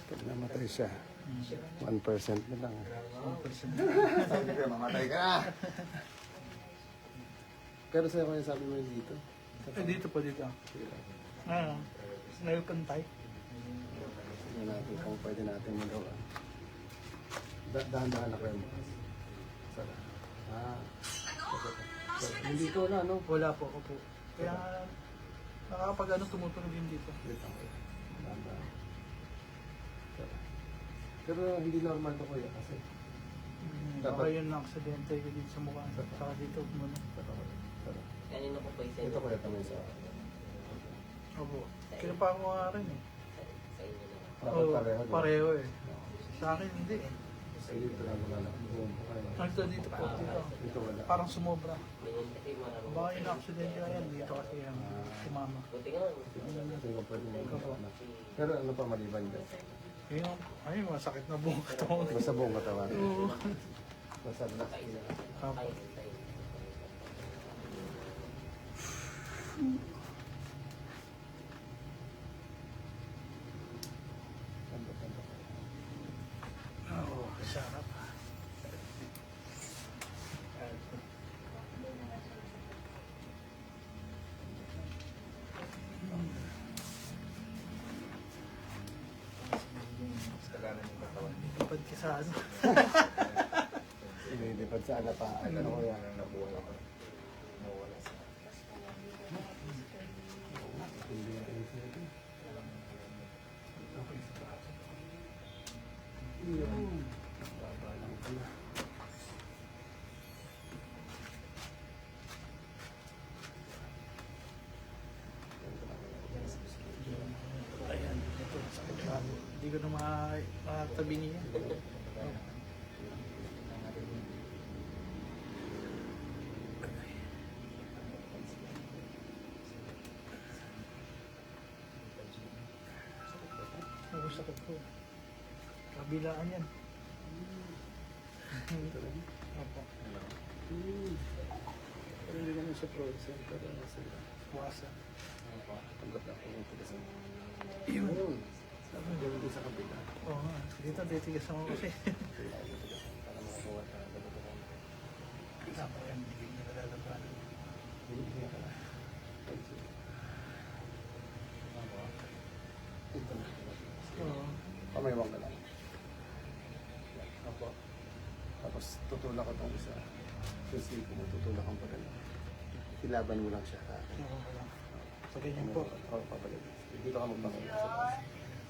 Pag namatay siya, 1% na lang. 1%. Sabi ko, mamatay ka na. Pero sa'yo ko yung sabi mo yun dito. Dito po, dito. Nail pantay. Tignan natin kung pwede natin magawa. Dahan-dahan na kayo mo. Sara. Hindi ko na, no? Wala po ako po. Kaya nakakapag tumutunog yun dito. Wait lang. Dahan-dahan. Sara. Pero hindi normal to kuya kasi. Baka yun na aksidente ko dito sa mukha. Saka dito muna. Sara. Kanino ko pa isa Ito kuya tamay sa... Opo. Kinapa ko nga rin eh. sa inyo na. Dapat pareho. no? Pareho eh. Sa akin hindi eh. Kasi dito lang wala na. Boom. Ito dito po. Dito. Dito wala. Parang sumobra. Ganyan kasi marami. Baka yung aksidente na yan. Dito kasi yung sumama. Buti nga. Tingnan ko pwede mo magawa na. Pero ano pa maliban dyan? Yung, ay, masakit na buong katawan. Basta buong katawan. Oo. Basta relax. Apo. Oo, sarap. Lipad ka sa ano? Inilipad sa alapaan. Ano ko yan? Nabuhay ako. Hindi na ito. Okay sa bato. Yun. Baba lang pala. Ayan, ito, sakit na. Hindi ko na makatabi niya. Oo, sakit ko. Kabilaan yan. Opo. Pero hindi naman siya frozen. Pero nasa Puwasa. tanggap na ako ng tigasan. Yun. Sabi ko dito sa kabila. Oo nga. Dito, titigas ako kasi. Kailangan yung tigasan para makakuha ka ng dabagan. Tama yan, hindi ko nalalaban. Hindi ka na. Ito na. Oo. Pamaywang ka lang. Opo. Tapos tutulak ko itong isa. Kasi kung tutulak ang pagano. Ilaban mo lang siya. Oo, wala. Sa ganyan po. Oo, papagano. Dito ka magpapagano.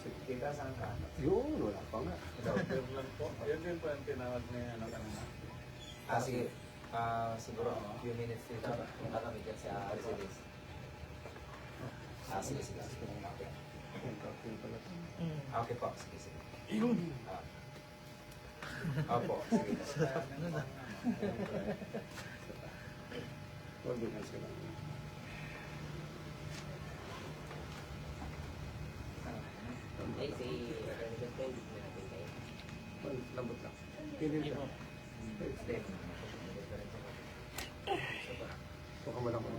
Kita saan ka? Yun, wala pa nga. Lang po. Yun din po ang tinawag na ano kanina. Sige. Siguro few minutes dito. Punta kami dyan sa Mercedes. Sige, sige. Okay. Yung pala ito. Okay po. Sige, sige. Yun. Opo. Sige. Ano na? Organize ka lang. Ay, si Renegade Friend. Hindi natin kayo. Lambot lang. Hindi ka. Step. Baka mo lang ko.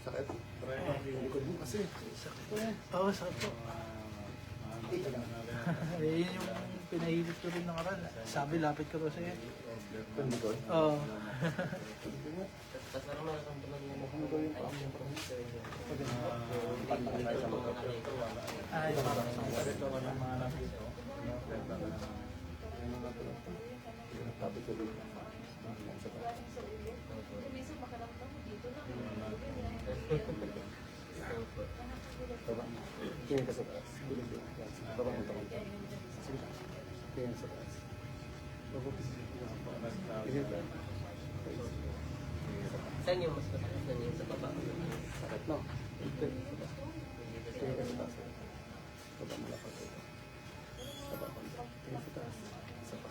Sakit. Yung likod mo kasi. Oo, sakit po. Eh, yun yung pinahilit ko rin ng aral. Sabi, lapit ko to sa'yo. Yung likod? Oo. Tapos naman ang tunog niya. Baka mo gawin pa ako. Pagkakita tayo sa mga. Ay, parang sa ito ko ng mga lapit. Tabi ko dito. Sa taas. Baba. Tingin ka sa taas. Baba mo taon. Sige ka. Tingin sa taas. Baba ko sa tingin ka. Saan yung mas masakit na niya? Sa baba? Sakit no? Tingin sa taas. Tingin ka sa taas. Baba mo lang pag ito. Baba mo lang. Tingin sa taas. Sa pa.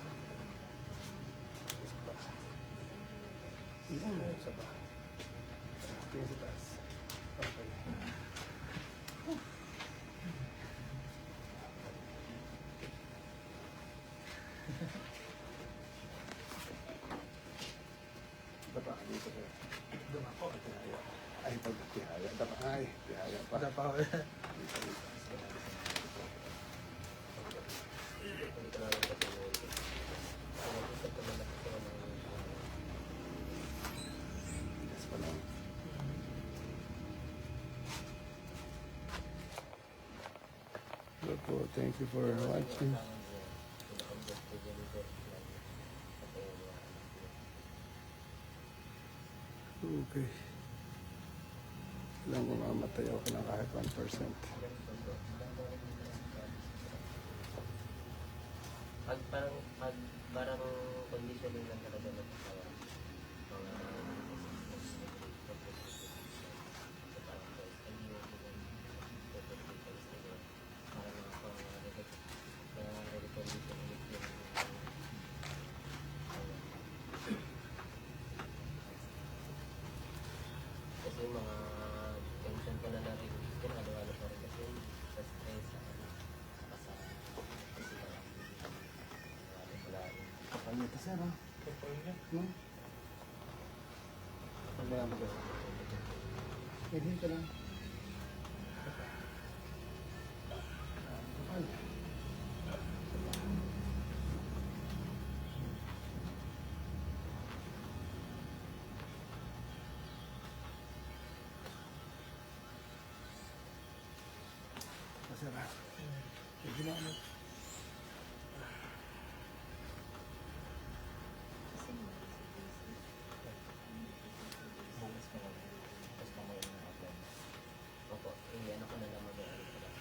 Sa pa. Sa pa. Tingin sa taas. Okay. Dapa, dito ko. Duma po. Ay, pag tihaya. Dapa, ay, tihaya pa. Wala pa ako. Dito, dito. Hello po. Thank you for watching. Okay. Alam ko mamatay ako ng kahit 1%. Parang conditioning lang talaga ng katawan. Kasi yung mga tension ko na natin, halo-halo pa rin kasi sa stress, sa physical activity. Wala rin. Ano ito, sir? Ha? Hmm? Ano ba yan? Hindi ka lang. Ay. Sir, ha? Sige na, ano? Bukas ka na. Tapos mamaya na ako. Opo, ano ko na naman yung ano ko lang.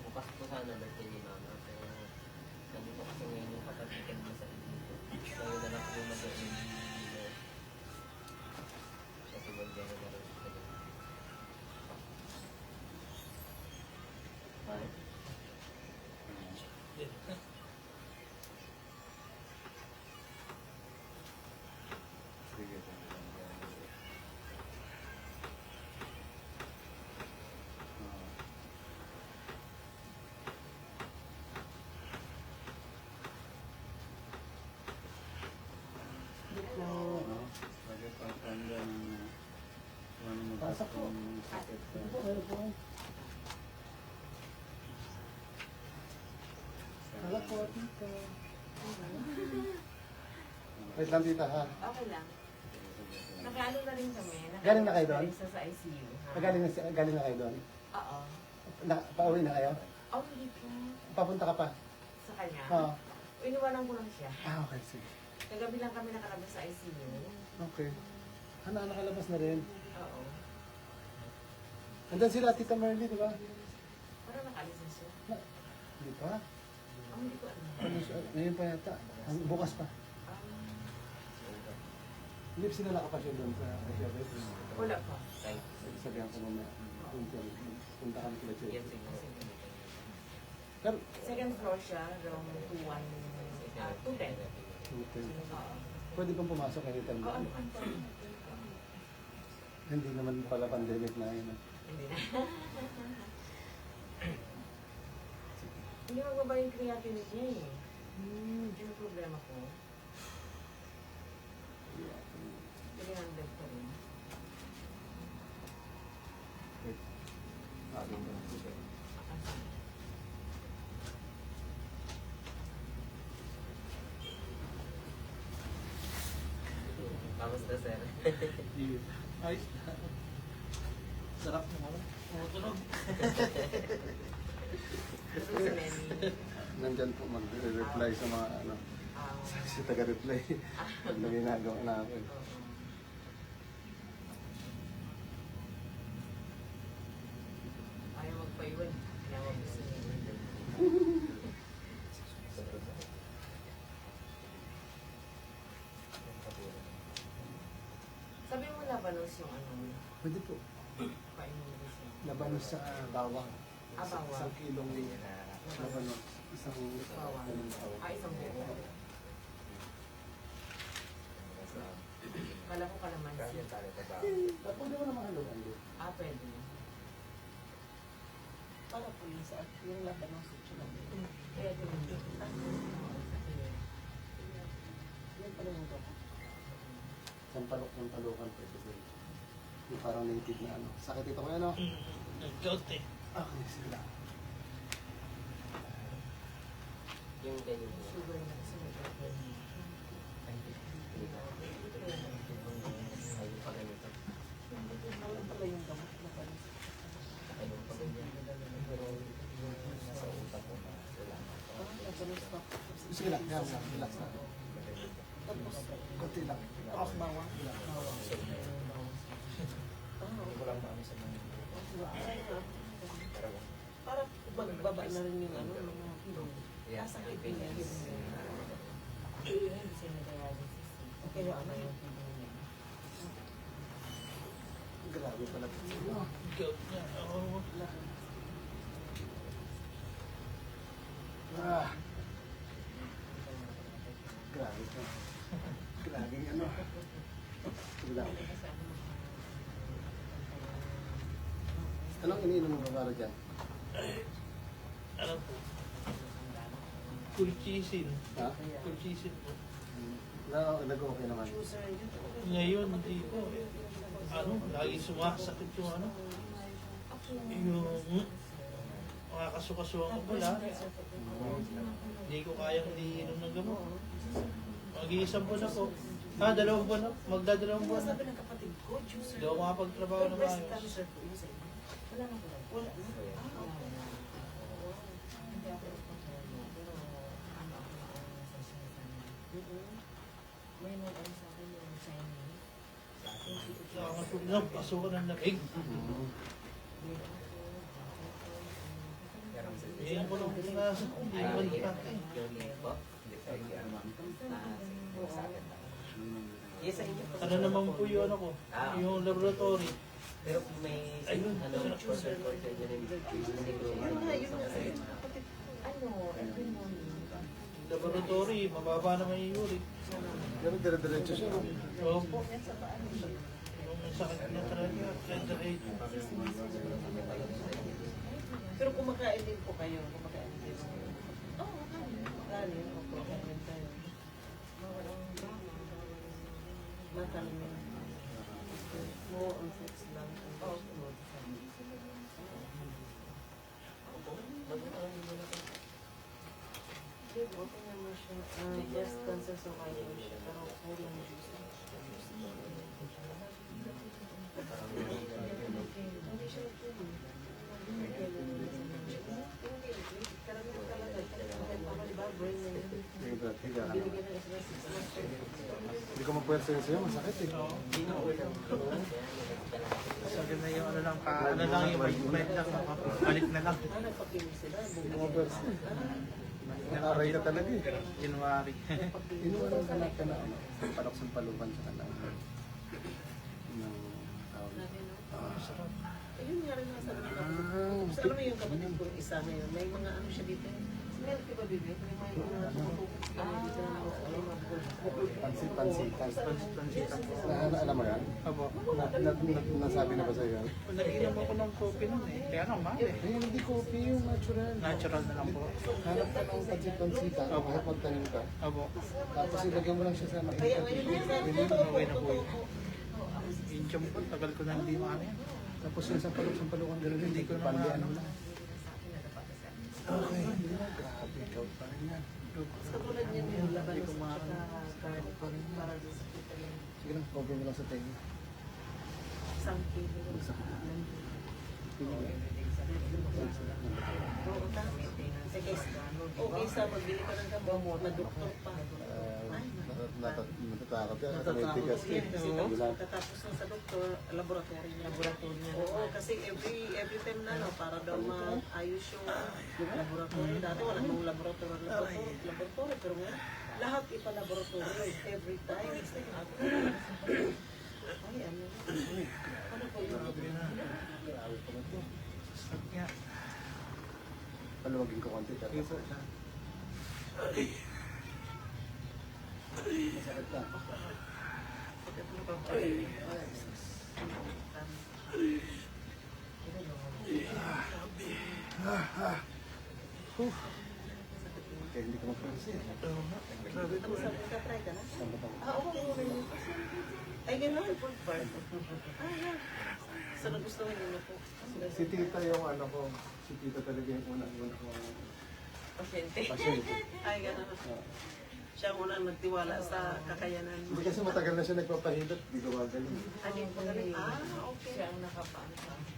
Bukas po sana birthday ni mama, pero nandito kasi ngayon yung kapatikan mo sa dito. Ngayon na lang po mag-enjoy kasi mag-gano na rin siya. Bye. Sige. Lagi pagkanda ng ano mo Pasok po. sakit sa Ito po, ayun po. Wala po, tita. Wait lang, tita, ha? Okay lang. Nag-ano na rin kami. Galing na kayo doon? Isa sa ICU. Ha? Galing na kayo doon? Oo. Pauwi na kayo? Oh, hindi po. Papunta ka pa? Sa kanya. Oo. Iniwanan ko lang siya. Okay, sige. Kagabi lang kami nakalabas sa ICU. Okay. Nakalabas na rin. Oo. Andun sila, Tita Merly, di ba? Parang nakalis na siya. Hindi pa? Oh, hindi ko alam. Ngayon pa yata. Bukas pa. Hindi sila nakapasya doon sa Asia Red. Wala pa. Sabihan ko mamaya. Punta kami sila siya. Yan siguro. Pero, Second floor siya, room 210. okay. Oo. Pwede bang pumasok anytime Oo, doon? Hindi naman pala pandemic na yun. Hindi na. Hindi magbaba yung creatinine niya eh. Yun ang problema ko. 300 pa rin. Kamusta, sir? Ayos na. Sarap mo mo. Tumutunog. Ito si Lenny. Nandyan po mag-reply sa mga ano. Si taga-reply. Pag na ginagawa namin. Ayaw magpaiwan. Kailangan gusto niya. Sabi mo labanos yung ano, Pwede po. painulis mo. Labanos sa bawang. Ah, bawang. Isang kilong labanos. Isang Bawang. ganun bawang. Isang buo. Kala ko kalamansi. Pwede mo naman haluan doon. Pwede. Para pulis at yung labanos at siya Pwede mo. Yan pala yung doon. Sampalok ng talukan pwede din. Yung parang native na ano. Sakit ito ko yan, no? Nagkaunti. Okay, sige lang. Yung ganyan mo. Sugar na kasi may pwede. Ayun pala nito. Ano pala yung gamot na pala? Ayun pa ganyan. Pero yung nasa utak ko na wala na. Naganos pa. Sige lang, relax lang, relax lang. Tapos, Konti lang. tapos bawang. Hindi ko lang maano sa mga pero Para magbaba na rin yung ano, mga yeah, nasa kidney niya. Okay, ano yung kidney niya? Grabe pala. Gout niya. Oo. Ah. Grabe ka. Grabe yung ano. Wala. Anong iniinom mo para dyan? Ano po? Kulchisin. Ha? Kulchisin po. Nag-okay naman. Juicer yun. Ngayon, hindi po. Ano, lagi sumasakit yung ano. Yung mga kasukasuhan ko pala. Hindi ko kayang iinom ng gamot. Mag-iisang buwan na po. Dalawang buwan na. Magdadalawang buwan na. Sabi ng kapatid ko, juicer. Hindi ako makapagtrabaho na Breast maayos. cancer po yun sa inyo. Wala na po. Wala na. Okay. May nag-ano sa akin yung Chinese. Nakakatulog na, pasukan ng lamig. pero Ngayon ko lang po na hindi naman kakain. yung link po, hindi pa yung sa akin lang. Yes, sa inyo po. Ano naman po yung ano ko? Yung laboratory. Pero may Ayun, ano, shorter for the siguro Yun nga, yun nga. Ano, every morning. Laboratory, mababa naman yung uric. Pero dire-diretso siya. no? Opo. Yung sakit niya talaga, center 8. Pero kumakain din po kayo. Kumakain din. Oo, Kanin. Opo, kain tayo. Makanin. More on foods lang. Oh. Okay naman siya. Breast cancer survivor siya. Pero puro yung juice. Hindi siya karamihan talaga. Ano diba? Brain na yun. Higa ka naman. Binigyan ng stress. Hindi ko mapwersa yun sa'yo, masakit eh. Sabi na yung ano lang, ano lang yung balik lang, balik na lang. Nagpakinig sila. Hindi ko mapwersa. Nakaray ka talaga eh. January. Inuwanan ka na ano, palaksan-palukan sa kanang ng tawag. Ayun nga rin nasa ano. Sa alam mo yung kapatid ko isa ngayon, may mga ano siya dito. Smell ka ba, Bibi? May mga tumutupok sa kanya dito na ano, Pansit-pansitan. Pansitan po. Alam mo yan? Opo. Nasabi na ba sa'yo yan? Nag-inom ako ng coffee nun eh. Kaya naman eh. Eh, hindi coffee yung natural. Natural na lang po. Hanap ka ng pansit-pansitan, kahit magtanim ka. Opo. Tapos ilagyan mo lang siya sa Kaya mainit. ngayon nga sabi ko, Okay na po yun. Yung chum po, tagal ko na hindi maano yan. Tapos yung sa palukan gano'n din, Hindi ko na pandi maano. ano lang. Okay, hindi na. Grabe, ikaw pa rin yan. sa tulad niya yung laban sa kahit pa rin para doon sa kita yung Sige lang, cover mo lang sa tenga. isang kilo. Oo, tama. Sige, okay sa magbili ka ng gamot na doktor pa. Natatakot ka kasi may tigas ka. Yan, kasi tapos Wala. pagkatapos ng sa doktor, laboratory niya. Oo, kasi every time na no, para daw maayos yung laboratory. Dati wala nang laboratory, pero ngayon, lahat ipa-laboratory every time. Ay, ano? Ano po yun? Grabe pala to. Sakit nga. Paluwagin ko konti. Sige po. Masakit ka. Kaya hindi ka mag-pwersa eh. Grabe po. Try ka na? Tama tama. Oo, rin. Ay, gano'n. So, nagustuhan niyo na po. Si tita yung ano ko. Si tita talaga yung una ko. Pasyente. Pasyente. Ay, gano'n. Siya ang unang nagtiwala sa kakayanan mo. Hindi kasi matagal na siya nagpapahilot, di gumagaling. Ano yung pagaling? Okay. Siya ang nakapaano.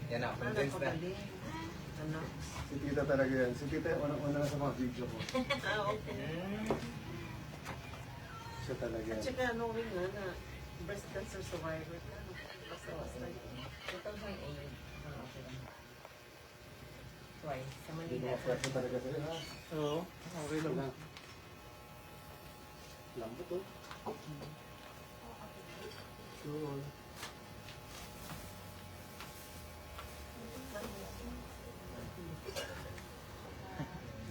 Yan na, Ano convinced na. pagaling? Ano? Si tita talaga yan. Si tita yung unang-una na sa mga video ko. Okay. Siya talaga At yan. saka knowing nga na breast cancer survivor ka, no? Basta-basta. 2008. Twice. Sa Hindi Manila. ko maswerte talaga sila. Ha? Oo, okay lang. Lang. Lambot oh. Sure.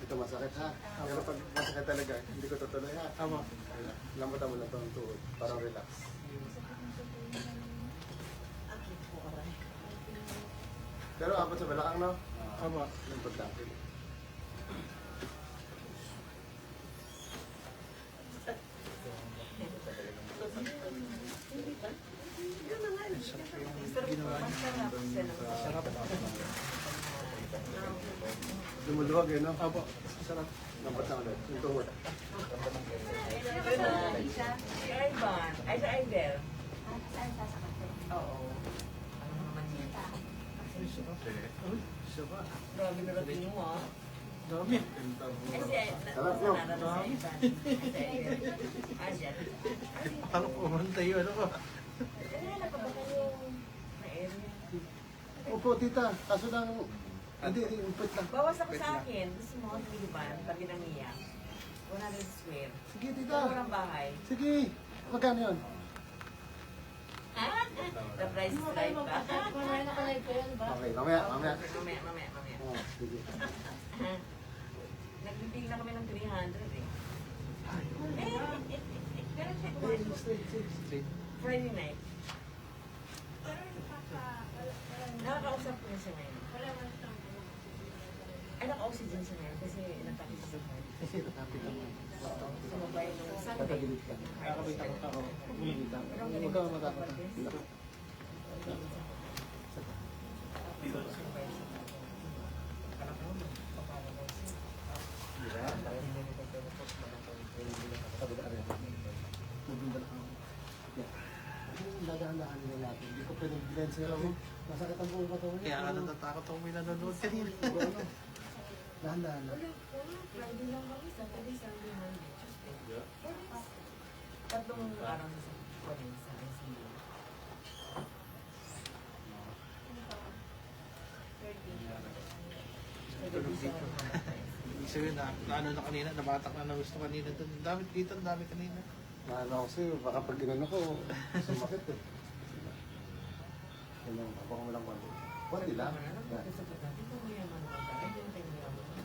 Ito masakit ha. Pero pag masakit talaga, hindi ko tutuloy ha. Tama. Lambutan mo lang ito ng tuhod. Parang relax. Pero apat sa balakang no? Tama. Lambot lang. Lumuluwag eh no? Apo, sarap. Lambot lang ulit. Yung tuhod. Si Ivan. Ay, si Ivel. Oo. Ano naman yun? Ay, sarap. Uy, sarap. Grabe na routine mo ah. Dami. Ay, si Sarap, no? Nara na si Ivan. Ay, si Ivel. Ah, siya. Parang umantay yun. Ano ka? Ano na pa ba kayo na area? Opo tita, kaso lang, hindi, impit lang. Bawas ako sa akin. Gusto mo, Tiliban, tabi ng iya. 100 square. Sige Ito tita, walang bahay. sige. Magkano yun? The price is right ba? Okay, mamaya, mamaya. Mamaya. Oh, sige. Nagbibigay na kami ng 300 eh. Friday night. Nakakausap ko na siya ngayon. Ay, naka-oxygen siya ngayon kasi natapos siya sa heart. Kasi natapit lang. Sumabay nung Sunday. Tatagilid ka. Kakabita ko ako. Umilita. Huwag ka matakot. Dagaan-dagaan nila natin. Hindi ko pwedeng blend sila. Masakit ang buong katawan. Kaya ka natatakot ako may nanonood kanina. Dahan-dahan lang. Friday lang kami, Saturday, Sunday, Monday, Tuesday. Tatlong araw sa kunin sa ICU. 30. Ibig sabihin na ano na kanina, nabatak na ng gusto kanina doon. Ang dami dito, ang dami kanina. Maano kasi, baka pag ginano ko, sumakit eh. Ano, ako mo lang konti. Konti lang. Ano, Yan. kasi pag natin kung mayaman mo, ay, yung tayo mayaman.